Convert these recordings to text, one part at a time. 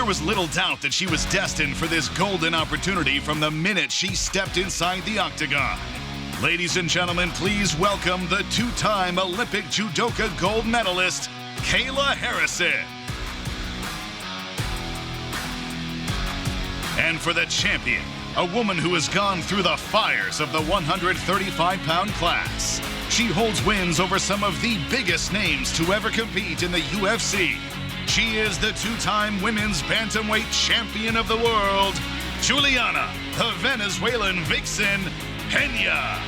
There was little doubt that she was destined for this golden opportunity from the minute she stepped inside the octagon. Ladies and gentlemen, please welcome the two-time Olympic judoka gold medalist, Kayla Harrison. And for the champion, a woman who has gone through the fires of the 135-pound class. She holds wins over some of the biggest names to ever compete in the UFC. She is the two-time women's bantamweight champion of the world, Julianna, the Venezuelan vixen, Peña.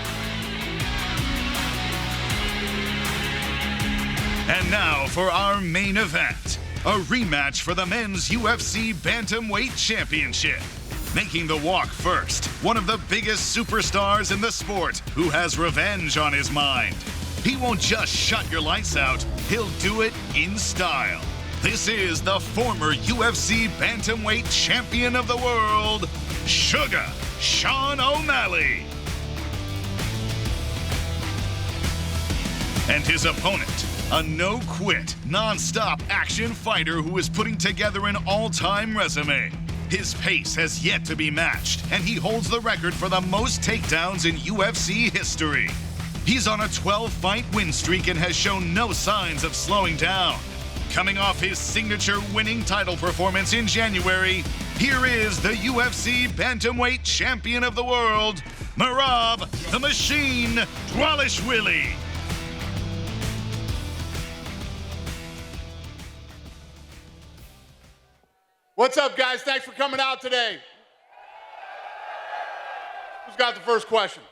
And now for our main event, a rematch for the men's UFC Bantamweight Championship. Making the walk first, one of the biggest superstars in the sport who has revenge on his mind. He won't just shut your lights out, he'll do it in style. This is the former UFC Bantamweight Champion of the World, Sugar Sean O'Malley. And his opponent, a no-quit, non-stop action fighter who is putting together an all-time resume. His pace has yet to be matched, and he holds the record for the most takedowns in UFC history. He's on a 12-fight win streak and has shown no signs of slowing down. Coming off his signature winning title performance in January, here is the UFC Bantamweight Champion of the World, Merab the Machine Dvalishvili. What's up, guys? Thanks for coming out today. Who's got the first question?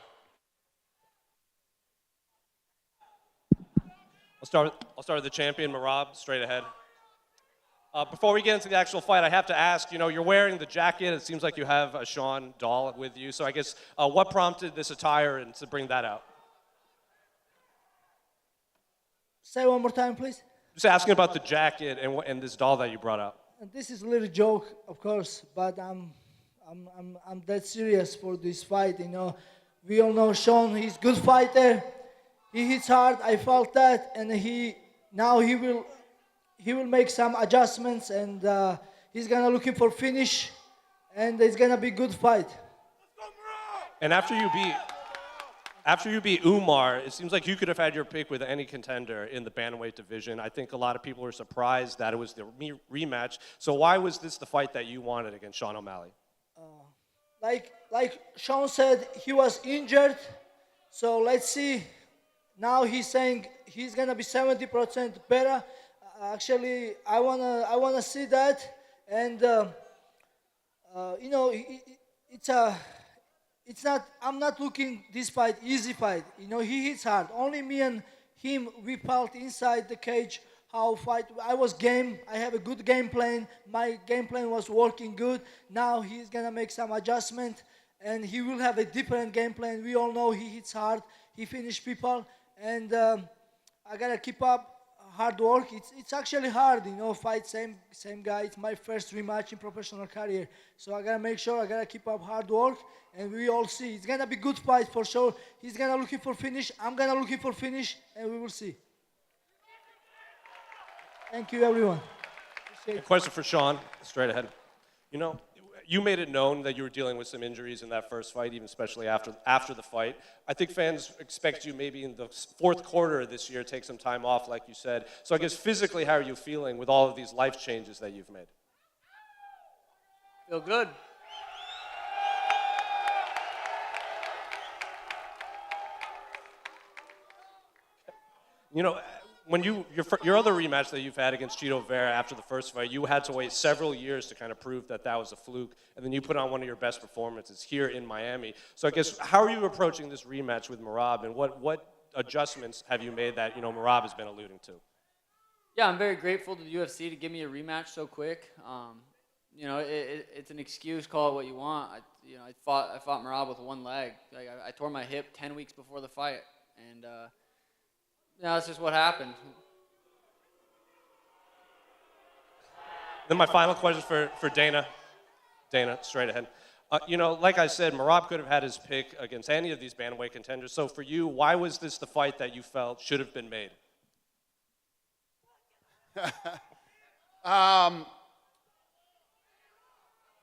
I'll start with the champion, Merab, straight ahead. Before we get into the actual fight, I have to ask, you're wearing the jacket. It seems like you have a Sean doll with you. So I guess, what prompted this attire and to bring that out? Say one more time, please. Just asking about the jacket and this doll that you brought out. This is a little joke, of course, but I'm dead serious for this fight. We all know Sean. He's a good fighter. He hits hard. I felt that, and he will make some adjustments, and he's gonna looking for finish, and it's gonna be a good fight. And after you beat Umar, it seems like you could have had your pick with any contender in the bantamweight division. I think a lot of people were surprised that it was the rematch. So why was this the fight that you wanted against Sean O'Malley? Like Sean said, he was injured. So let's see. Now he's saying he's gonna be 70% better. Actually, I wanna see that, and I'm not looking this fight easy fight. He hits hard. Only me and him, we felt inside the cage how fight. I was game. I have a good game plan. My game plan was working good. Now he's gonna make some adjustment, and he will have a different game plan. We all know he hits hard. He finishes people, and I gotta keep up hard work. It's actually hard, fight same guy. It's my first rematch in professional career, so I gotta make sure I gotta keep up hard work, and we all see it's gonna be good fight for sure. He's gonna looking for finish. I'm gonna looking for finish, and we will see. Thank you, everyone. A question for Sean, straight ahead. You made it known that you were dealing with some injuries in that first fight, even especially after the fight. I think fans expect you maybe in the fourth quarter of this year take some time off, like you said. So I guess physically, how are you feeling with all of these life changes that you've made? Feel good. When your other rematch that you've had against Chito Vera after the first fight, you had to wait several years to kind of prove that was a fluke, and then you put on one of your best performances here in Miami. So I guess, how are you approaching this rematch with Merab, and what adjustments have you made that Merab has been alluding to? Yeah, I'm very grateful to the UFC to give me a rematch so quick. It's an excuse, call it what you want. I fought Merab with one leg. I tore my hip 10 weeks before the fight, and that's just what happened. Then my final question for Dana. Dana, straight ahead. Like I said, Merab could have had his pick against any of these bantamweight contenders. So for you, why was this the fight that you felt should have been made?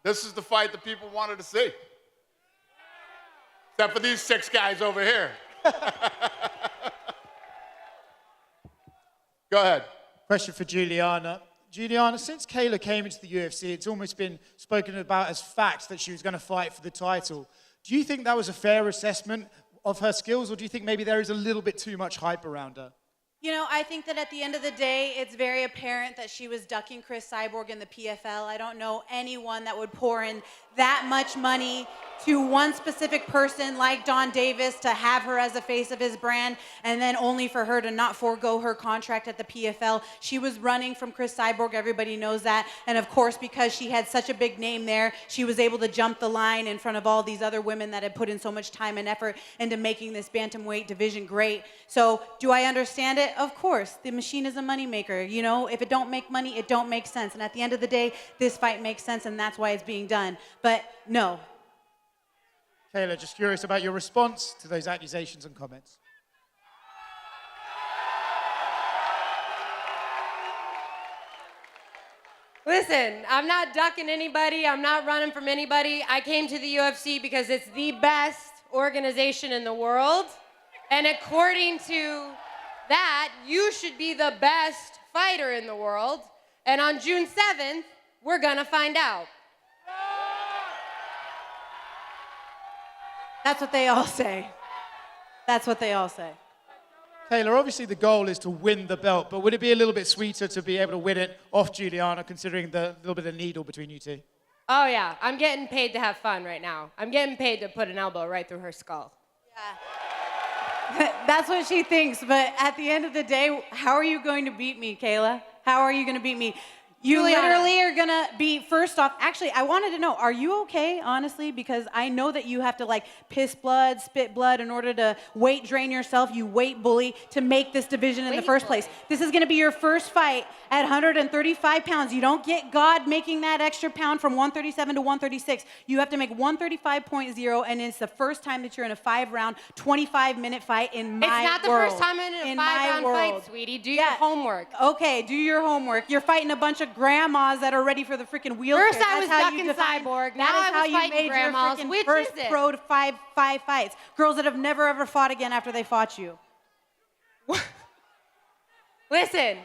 This is the fight that people wanted to see. Except for these 6 guys over here. Go ahead. Question for Julianna. Julianna, since Kayla came into the UFC, it's almost been spoken about as fact that she was going to fight for the title. Do you think that was a fair assessment of her skills, or do you think maybe there is a little bit too much hype around her? You know, I think that at the end of the day, it's very apparent that she was ducking Chris Cyborg in the PFL. I don't know anyone that would pour in that much money to one specific person like Don Davis to have her as the face of his brand, and then only for her to not forego her contract at the PFL. She was running from Chris Cyborg, everybody knows that, and of course, because she had such a big name there, she was able to jump the line in front of all these other women that had put in so much time and effort into making this bantamweight division great. So, do I understand it? Of course. The machine is a moneymaker. You know, if it don't make money, it don't make sense. And at the end of the day, this fight makes sense, and that's why it's being done. But no. Kayla, just curious about your response to those accusations and comments. Listen, I'm not ducking anybody. I'm not running from anybody. I came to the UFC because it's the best organization in the world. And according to that, you should be the best fighter in the world. And on June 7th, we're gonna find out. That's what they all say. That's what they all say. Kayla, obviously the goal is to win the belt, but would it be a little bit sweeter to be able to win it off Julianna, considering the little bit of needle between you two? Oh yeah, I'm getting paid to have fun right now. I'm getting paid to put an elbow right through her skull. Yeah. That's what she thinks, but at the end of the day, how are you going to beat me, Kayla? How are you going to beat me? You Julianna. literally are gonna be, first off, actually, I wanted to know, are you okay, honestly? Because I know that you have to like piss blood, spit blood in order to weight drain yourself, you weight bully, to make this division in the first place. This is gonna be your first fight at 135 pounds. You don't get God making that extra pound from 137 to 136. You have to make 135.0, and it's the first time that you're in a 5-round, 25-minute fight in my world. It's not the first time in a 5-round fight, sweetie. Do your homework. Okay, do your homework. You're fighting a bunch of grandmas that are ready for the freaking wheelchair. First I was ducking Cyborg, now I was fighting grandmas. Which first is it? pro to five fights. Girls that have never ever fought again after they fought you. Listen.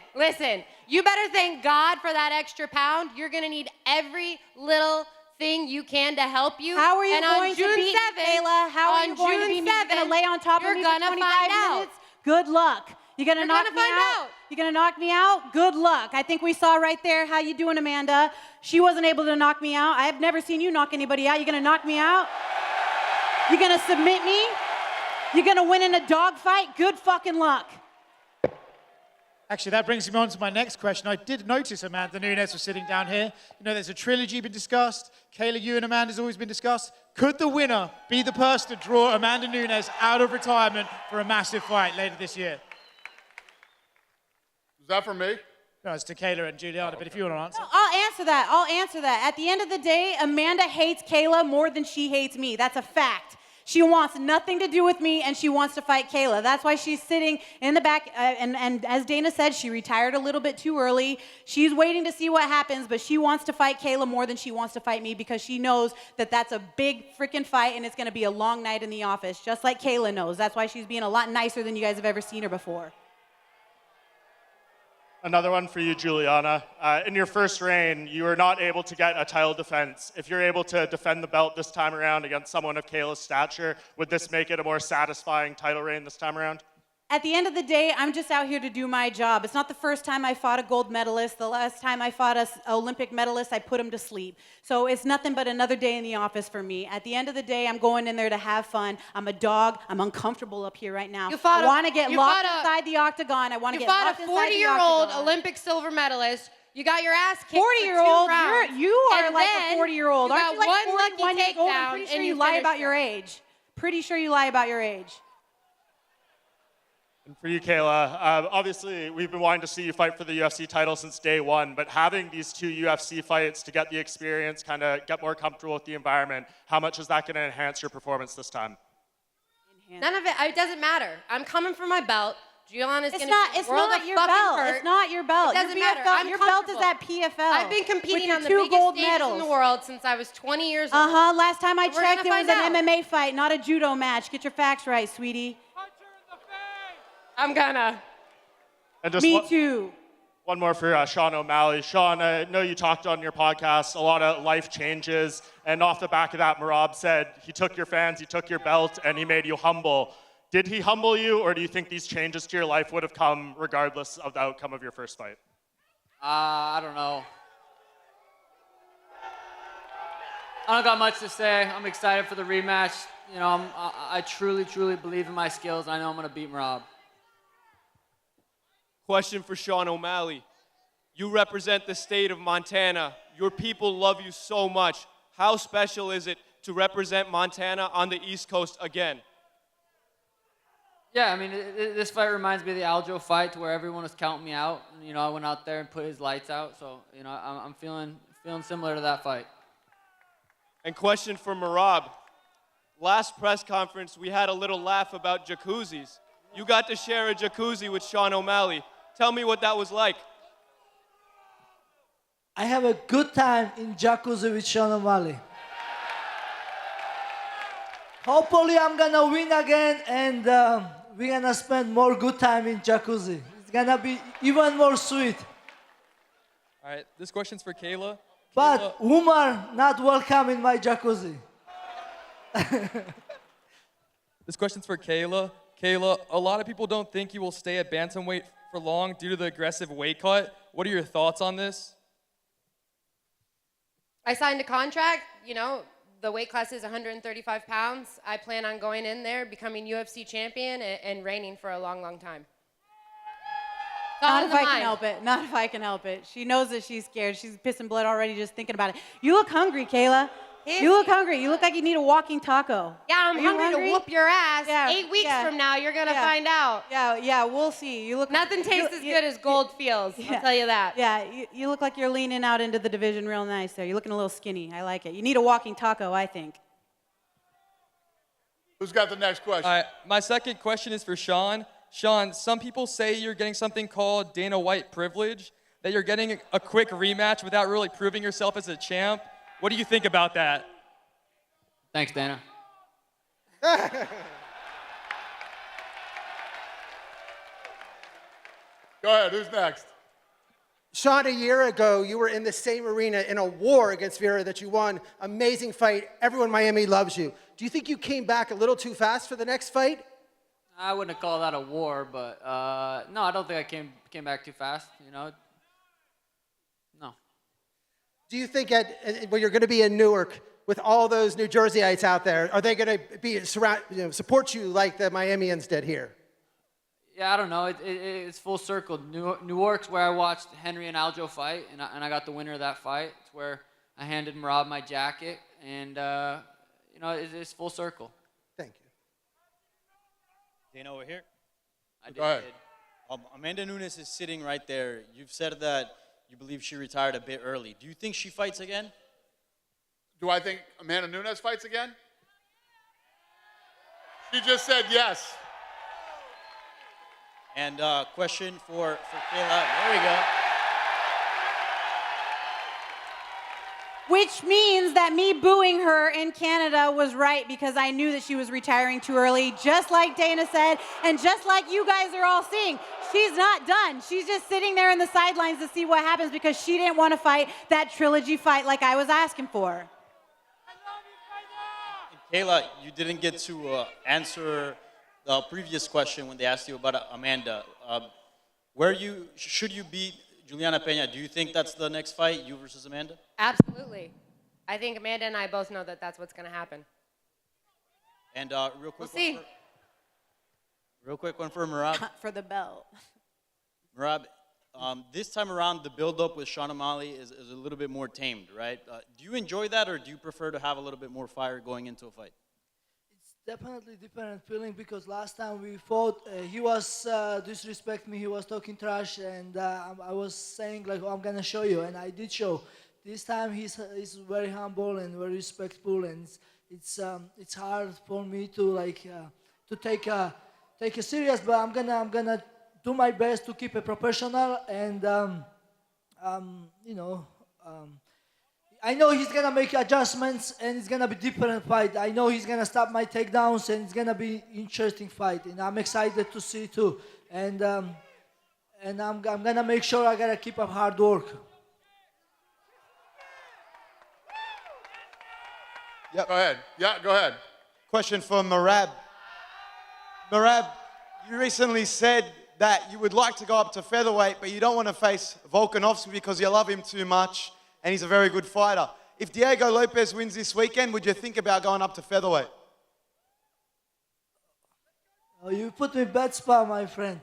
You better thank God for that extra pound. You're gonna need every little thing you can to help you. How are you and going on to June beat me, 7th, Kayla? How are you going to beat me? You're gonna lay on top of me for 25 minutes? Good luck. You're gonna knock me out? You're gonna knock me out? Good luck. I think we saw right there. How you doing, Amanda? She wasn't able to knock me out. I have never seen you knock anybody out. You're gonna knock me out? You're gonna submit me? You're gonna win in a dogfight? Good fucking luck. Actually, that brings me on to my next question. I did notice Amanda Nunes was sitting down here. You know, there's a trilogy been discussed. Kayla, you and Amanda's always been discussed. Could the winner be the person to draw Amanda Nunes out of retirement for a massive fight later this year? Is that for me? No, it's to Kayla and Julianna, but if you want to answer. No, I'll answer that. At the end of the day, Amanda hates Kayla more than she hates me. That's a fact. She wants nothing to do with me, and she wants to fight Kayla. That's why she's sitting in the back, and as Dana said, she retired a little bit too early. She's waiting to see what happens, but she wants to fight Kayla more than she wants to fight me because she knows that that's a big freaking fight, and it's going to be a long night in the office, just like Kayla knows. That's why she's being a lot nicer than you guys have ever seen her before. Another one for you, Julianna. In your first reign, you were not able to get a title defense. If you're able to defend the belt this time around against someone of Kayla's stature, would this make it a more satisfying title reign this time around? At the end of the day, I'm just out here to do my job. It's not the first time I fought a gold medalist. The last time I fought an Olympic medalist, I put him to sleep. So it's nothing but another day in the office for me. At the end of the day, I'm going in there to have fun. I'm a dog. I'm uncomfortable up here right now. I want to get locked inside the octagon. I want to get locked inside the octagon. You fought a 40-year-old Olympic silver medalist. You got your ass kicked 40-year-old? You are and like a 40-year-old. Aren't you like 41 years old? I'm pretty sure you lie about your age. Pretty sure you lie about your age. And for you, Kayla, obviously we've been wanting to see you fight for the UFC title since day one, but having these 2 UFC fights to get the experience, kind of get more comfortable with the environment, how much is that going to enhance your performance this time? None of it. It doesn't matter. I'm coming for my belt. Gianna's It's gonna not. be It's world not of your fucking belt. hurt. It's not your belt. It doesn't your matter. BFL I'm your belt is comfortable. at PFL. I've been competing with on the your 2 biggest gold stages medals. in the world since I was 20 years old. Last time I We're checked, it gonna was an find out. MMA fight, not a judo match. Get your facts right, sweetie. I'm gonna. And just Me too. one more for Sean O'Malley. Sean, I know you talked on your podcast a lot of life changes, and off the back of that, Merab said he took your fans, he took your belt, and he made you humble. Did he humble you, or do you think these changes to your life would have come regardless of the outcome of your first fight? I don't know. I don't got much to say. I'm excited for the rematch. You know, I truly, truly believe in my skills. I know I'm gonna beat Merab. Question for Sean O'Malley. You represent the state of Montana. Your people love you so much. How special is it to represent Montana on the East Coast again? Yeah, I mean, this fight reminds me of the Aljo fight, to where everyone was counting me out. And, you know, I went out there and put his lights out. So, you know, I'm feeling similar to that fight. And question for Merab. Last press conference, we had a little laugh about jacuzzis. You got to share a jacuzzi with Sean O'Malley. Tell me what that was like. I have a good time in jacuzzi with Sean O'Malley. Hopefully I'm gonna win again, and we're gonna spend more good time in jacuzzi. It's gonna be even more sweet. All right, this question's for Kayla. But Umar not welcome in my jacuzzi. This question's for Kayla. Kayla, a lot of people don't think you will stay at bantamweight for long due to the aggressive weight cut. What are your thoughts on this? I signed a contract, you know, the weight class is 135 pounds. I plan on going in there, becoming UFC champion, and reigning for a long, long time. Not if I can help it. Not if I can help it. She knows that she's scared. She's pissing blood already just thinking about it. You look hungry, Kayla. You look hungry. You look like you need a walking taco. Yeah, I'm Are you hungry to whoop your ass. Yeah, 8 weeks yeah. from now, you're going to Yeah. find out. Yeah, we'll see. You look. Nothing tastes as good as gold feels, I'll tell you that. Yeah, you look like you're leaning out into the division real nice there. You're looking a little skinny. I like it. You need a walking taco, I think. Who's got the next question? All right, my second question is for Sean. Sean, some people say you're getting something called Dana White privilege, that you're getting a quick rematch without really proving yourself as a champ. What do you think about that? Thanks, Dana. Go ahead, who's next? Sean, a year ago, you were in the same arena in a war against Vera that you won. Amazing fight. Everyone in Miami loves you. Do you think you came back a little too fast for the next fight? I wouldn't call that a war, but no, I don't think I came back too fast. You know, no. Do you think when you're going to be in Newark with all those New Jerseyites out there, are they going to support you like the Miamians did here? Yeah, I don't know. It's full circle. Newark's where I watched Henry and Aljo fight, and I got the winner of that fight. It's where I handed Merab my jacket, and you know, it's full circle. Thank you. Dana, over here. Go ahead. Amanda Nunes is sitting right there. You've said that you believe she retired a bit early. Do you think she fights again? Do I think Amanda Nunes fights again? She just said yes. And question for Kayla. There we go. Which means that me booing her in Canada was right, because I knew that she was retiring too early, just like Dana said, and just like you guys are all seeing. She's not done. She's just sitting there in the sidelines to see what happens, because she didn't want to fight that trilogy fight like I was asking for. Kayla, you didn't get to answer the previous question when they asked you about Amanda. Should you beat Julianna Peña? Do you think that's the next fight, you versus Amanda? Absolutely. I think Amanda and I both know that that's what's going to happen. And real quick, We'll see. Real quick one for Merab. For the belt. Merab, this time around, the build-up with Sean O'Malley is a little bit more tamed, right? Do you enjoy that, or do you prefer to have a little bit more fire going into a fight? It's definitely different feeling, because last time we fought, he was disrespect me. He was talking trash, and I was saying like, "Oh, I'm gonna show you," and I did show. This time he's very humble and very respectful, and it's hard for me to like to take a serious. But I'm gonna do my best to keep it professional, and I know he's gonna make adjustments, and it's gonna be different fight. I know he's gonna stop my takedowns, and it's gonna be interesting fight, and I'm excited to see too. And I'm gonna make sure I gotta keep up hard work. Yep. Go ahead. Yeah, go ahead. Question for Merab. Merab, you recently said that you would like to go up to featherweight, but you don't want to face Volkanovski because you love him too much, and he's a very good fighter. If Diego Lopez wins this weekend, would you think about going up to featherweight? Oh, you put me in bad spot, my friend.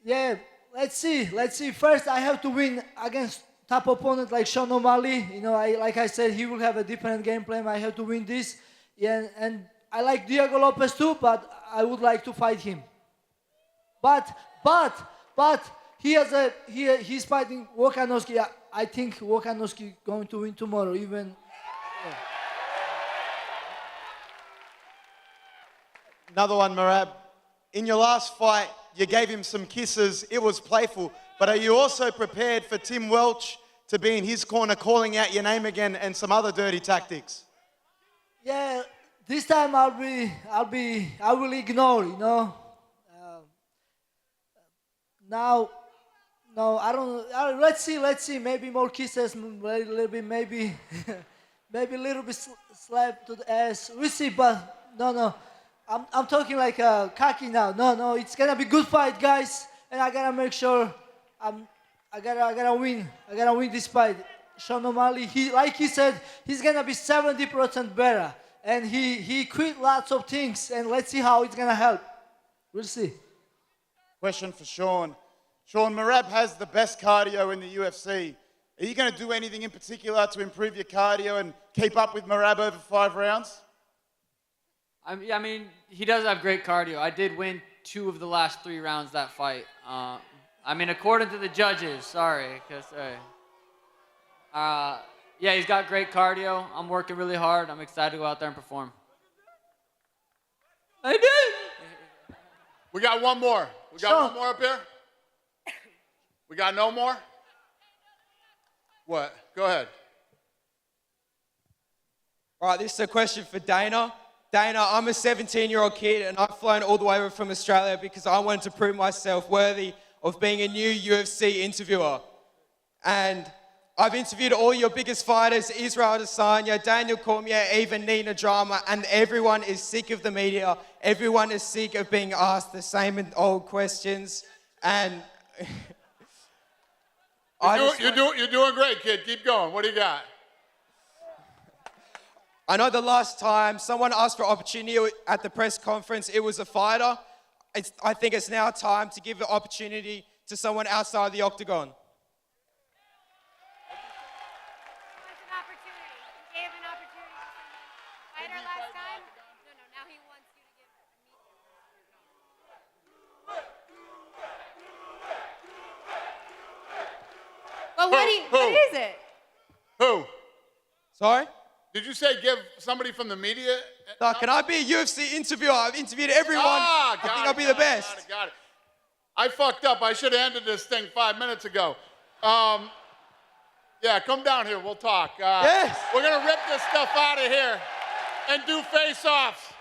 Yeah, let's see. First, I have to win against top opponent like Sean O'Malley. Like I said, he will have a different game plan. I have to win this. Yeah, and I like Diego Lopez too, but I would like to fight him. But he's fighting Volkanovski. I think Volkanovski going to win tomorrow. Even. Yeah. Another one, Merab. In your last fight, you gave him some kisses. It was playful. But are you also prepared for Tim Welch to be in his corner calling out your name again and some other dirty tactics? Yeah, this time I will ignore, now, no, I don't. Let's see. Maybe more kisses, a little bit, maybe a little bit slap to the ass. We see, but no. I'm talking like cocky now. No, it's gonna be good fight, guys, and I gotta make sure I gotta win. I gotta win this fight. Sean O'Malley, like he said, he's gonna be 70% better, and he quit lots of things, and let's see how it's gonna help. We'll see. Question for Sean. Sean, Merab has the best cardio in the UFC. Are you going to do anything in particular to improve your cardio and keep up with Merab over 5 rounds? I mean, he does have great cardio. I did win 2 of the last 3 rounds that fight. According to the judges, sorry. Yeah, he's got great cardio. I'm working really hard. I'm excited to go out there and perform. I did! We got one more. We got one more up here? We got no more? What? Go ahead. All right, this is a question for Dana. Dana, I'm a 17-year-old kid, and I've flown all the way over from Australia because I wanted to prove myself worthy of being a new UFC interviewer. And I've interviewed all your biggest fighters, Israel Adesanya, Daniel Cormier, even Nina Drama, and everyone is sick of the media. Everyone is sick of being asked the same old questions. And You're doing great, kid. Keep going. What do you got? I know the last time someone asked for opportunity at the press conference, it was a fighter. I think it's now time to give the opportunity to someone outside the octagon. But what is it? Who? Sorry? Did you say give somebody from the media? No, can I be a UFC interviewer? I've interviewed everyone. I think I'll be the best. Got it. I fucked up. I should have ended this thing 5 minutes ago. Yeah, come down here. We'll talk. Yes. We're going to rip this stuff out of here and do face-offs.